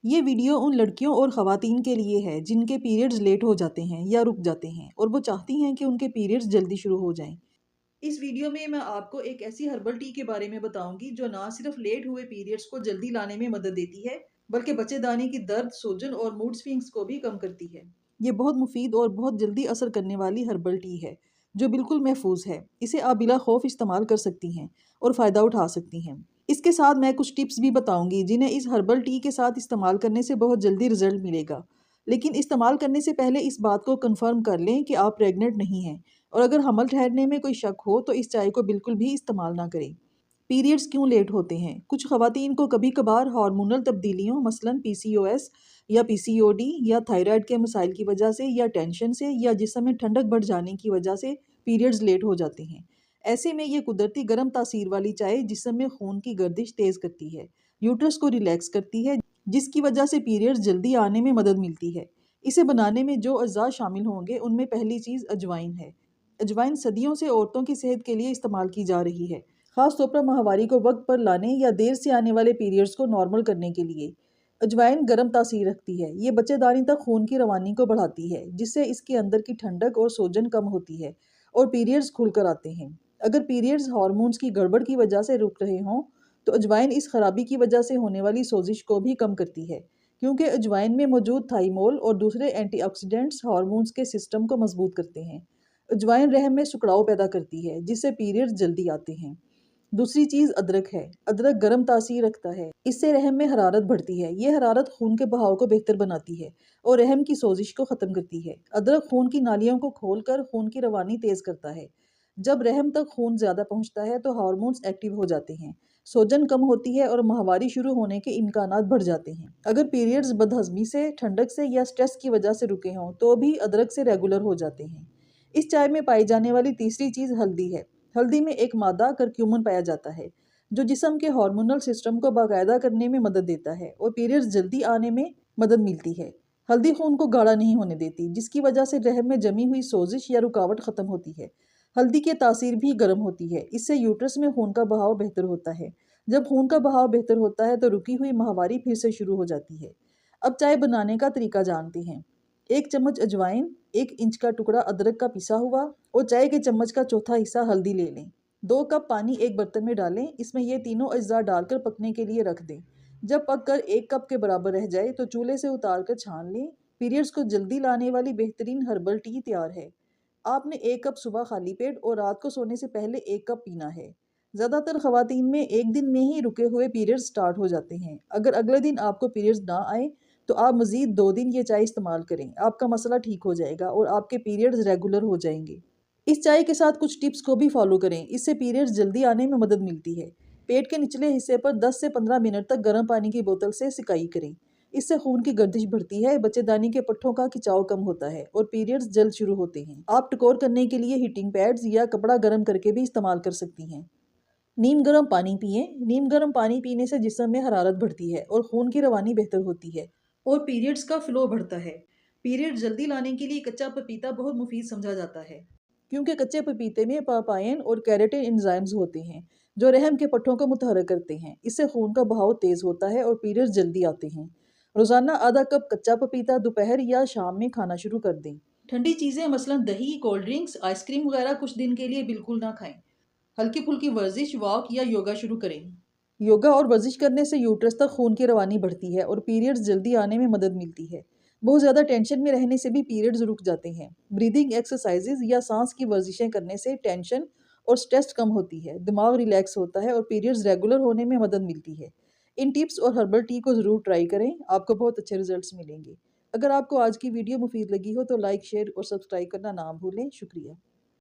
ये वीडियो उन लड़कियों और ख़वातीन के लिए है जिनके पीरियड्स लेट हो जाते हैं या रुक जाते हैं और वो चाहती हैं कि उनके पीरियड्स जल्दी शुरू हो जाएं। इस वीडियो में मैं आपको एक ऐसी हर्बल टी के बारे में बताऊंगी जो ना सिर्फ लेट हुए पीरियड्स को जल्दी लाने में मदद देती है, बल्कि बच्चेदानी की दर्द, सूजन और मूड स्विंग्स को भी कम करती है। ये बहुत मुफीद और बहुत जल्दी असर करने वाली हर्बल टी है जो बिल्कुल महफूज है। इसे आप बिला खौफ इस्तेमाल कर सकती हैं और फ़ायदा उठा सकती हैं। इसके साथ मैं कुछ टिप्स भी बताऊंगी जिन्हें इस हर्बल टी के साथ इस्तेमाल करने से बहुत जल्दी रिजल्ट मिलेगा। लेकिन इस्तेमाल करने से पहले इस बात को कंफर्म कर लें कि आप प्रेग्नेंट नहीं हैं, और अगर हमल ठहरने में कोई शक हो तो इस चाय को बिल्कुल भी इस्तेमाल ना करें। पीरियड्स क्यों लेट होते हैं? कुछ खवातीन को कभी कभार हार्मोनल तब्दीलियों मसलन पीसीओएस या पीसीओडी या थायराइड के मसाइल की वजह से या टेंशन से या जिस्म में ठंडक बढ़ जाने की वजह से पीरियड्स लेट हो जाते हैं। ऐसे में ये कुदरती गर्म तासीर वाली चाय जिस्म में खून की गर्दिश तेज करती है, यूट्रस को रिलैक्स करती है, जिसकी वजह से पीरियड्स जल्दी आने में मदद मिलती है। इसे बनाने में जो अज्जा शामिल होंगे उनमें पहली चीज़ अजवाइन है। अजवाइन सदियों से औरतों की सेहत के लिए इस्तेमाल की जा रही है, खास तौर पर माहवारी को वक्त पर लाने या देर से आने वाले पीरियड्स को नॉर्मल करने के लिए। अजवाइन गर्म तासीर रखती है, ये बच्चेदानी तक खून की रवानी को बढ़ाती है जिससे इसके अंदर की ठंडक और सोजन कम होती है और पीरियड्स खुलकर आते हैं। अगर पीरियड्स हार्मोन्स की गड़बड़ की वजह से रुक रहे हों तो अजवाइन इस खराबी की वजह से होने वाली सोजिश को भी कम करती है, क्योंकि अजवाइन में मौजूद थाइमोल और दूसरे एंटीऑक्सीडेंट्स हार्मोन्स के सिस्टम को मजबूत करते हैं। अजवाइन रहम में सुकड़ाव पैदा करती है जिससे पीरियड्स जल्दी आते हैं। दूसरी चीज़ अदरक है। अदरक गर्म तासीर रखता है, इससे रहम में हरारत बढ़ती है। ये हरारत खून के बहाव को बेहतर बनाती है और रहम की सोजिश को ख़त्म करती है। अदरक खून की नालियों को खोलकर खून की रवानी तेज़ करता है। जब रहम तक खून ज़्यादा पहुंचता है तो हार्मोन्स एक्टिव हो जाते हैं, सोजन कम होती है और माहवारी शुरू होने के इम्कानात बढ़ जाते हैं। अगर पीरियड्स बदहजमी से, ठंडक से या स्ट्रेस की वजह से रुके हों तो भी अदरक से रेगुलर हो जाते हैं। इस चाय में पाई जाने वाली तीसरी चीज़ हल्दी है। हल्दी में एक मादा करक्यूमन पाया जाता है जो जिस्म के हार्मोनल सिस्टम को बाकायदा करने में मदद देता है और पीरियड्स जल्दी आने में मदद मिलती है। हल्दी खून को गाढ़ा नहीं होने देती, जिसकी वजह से रहम में जमी हुई सोजिश या रुकावट ख़त्म होती है। हल्दी की तासीर भी गर्म होती है, इससे यूट्रस में खून का बहाव बेहतर होता है। जब खून का बहाव बेहतर होता है तो रुकी हुई माहवारी फिर से शुरू हो जाती है। अब चाय बनाने का तरीका जानते हैं। 1 चम्मच अजवाइन, 1 इंच का टुकड़ा अदरक का पिसा हुआ और चाय के चम्मच का चौथा हिस्सा हल्दी ले लें। 2 कप पानी एक बर्तन में डालें, इसमें ये तीनों अज्जा डालकर पकने के लिए रख दें। जब पककर 1 कप के बराबर रह जाए तो चूल्हे से उतार कर छान लें। पीरियड्स को जल्दी लाने वाली बेहतरीन हर्बल टी तैयार है। आपने 1 कप सुबह खाली पेट और रात को सोने से पहले 1 कप पीना है। ज़्यादातर खवातीन में एक दिन में ही रुके हुए पीरियड्स स्टार्ट हो जाते हैं। अगर अगले दिन आपको पीरियड्स ना आए तो आप मज़ीद 2 दिन ये चाय इस्तेमाल करें, आपका मसला ठीक हो जाएगा और आपके पीरियड्स रेगुलर हो जाएंगे। इस चाय के साथ कुछ टिप्स को भी फॉलो करें, इससे पीरियड्स जल्दी आने में मदद मिलती है। पेट के निचले हिस्से पर 10 से 15 मिनट तक गर्म पानी की बोतल से सिकाई करें। इससे खून की गर्दिश बढ़ती है, बच्चेदानी के पट्ठों का खिंचाव कम होता है और पीरियड्स जल्द शुरू होते हैं। आप टकोर करने के लिए हीटिंग पैड्स या कपड़ा गर्म करके भी इस्तेमाल कर सकती हैं। नीम गर्म पानी पिएं। नीम गर्म पानी पीने से जिस्म में हरारत बढ़ती है और खून की रवानी बेहतर होती है और पीरियड्स का फ्लो बढ़ता है। पीरियड जल्दी लाने के लिए कच्चा पपीता बहुत मुफीद समझा जाता है, क्योंकि कच्चे पपीते में पापाइन और कैरोटीन एंजाइम्स होते हैं जो रहम के पट्ठों को मुतहरक करते हैं। इससे खून का बहाव तेज़ होता है और पीरियड्स जल्दी आते हैं। रोज़ाना आधा कप कच्चा पपीता दोपहर या शाम में खाना शुरू कर दें। ठंडी चीज़ें मसलन दही, कोल्ड ड्रिंक्स, आइसक्रीम वगैरह कुछ दिन के लिए बिल्कुल ना खाएं। हल्की फुल्की वर्जिश, वॉक या योगा शुरू करें। योगा और वर्जिश करने से यूट्रस तक खून की रवानी बढ़ती है और पीरियड्स जल्दी आने में मदद मिलती है। बहुत ज़्यादा टेंशन में रहने से भी पीरियड्स रुक जाते हैं। ब्रीदिंग एक्सरसाइजेज या सांस की वर्जिशें करने से टेंशन और स्ट्रेस कम होती है, दिमाग रिलैक्स होता है और पीरियड्स रेगुलर होने में मदद मिलती है। इन टिप्स और हर्बल टी को ज़रूर ट्राई करें, आपको बहुत अच्छे रिजल्ट्स मिलेंगे। अगर आपको आज की वीडियो मुफीद लगी हो तो लाइक, शेयर और सब्सक्राइब करना ना भूलें। शुक्रिया।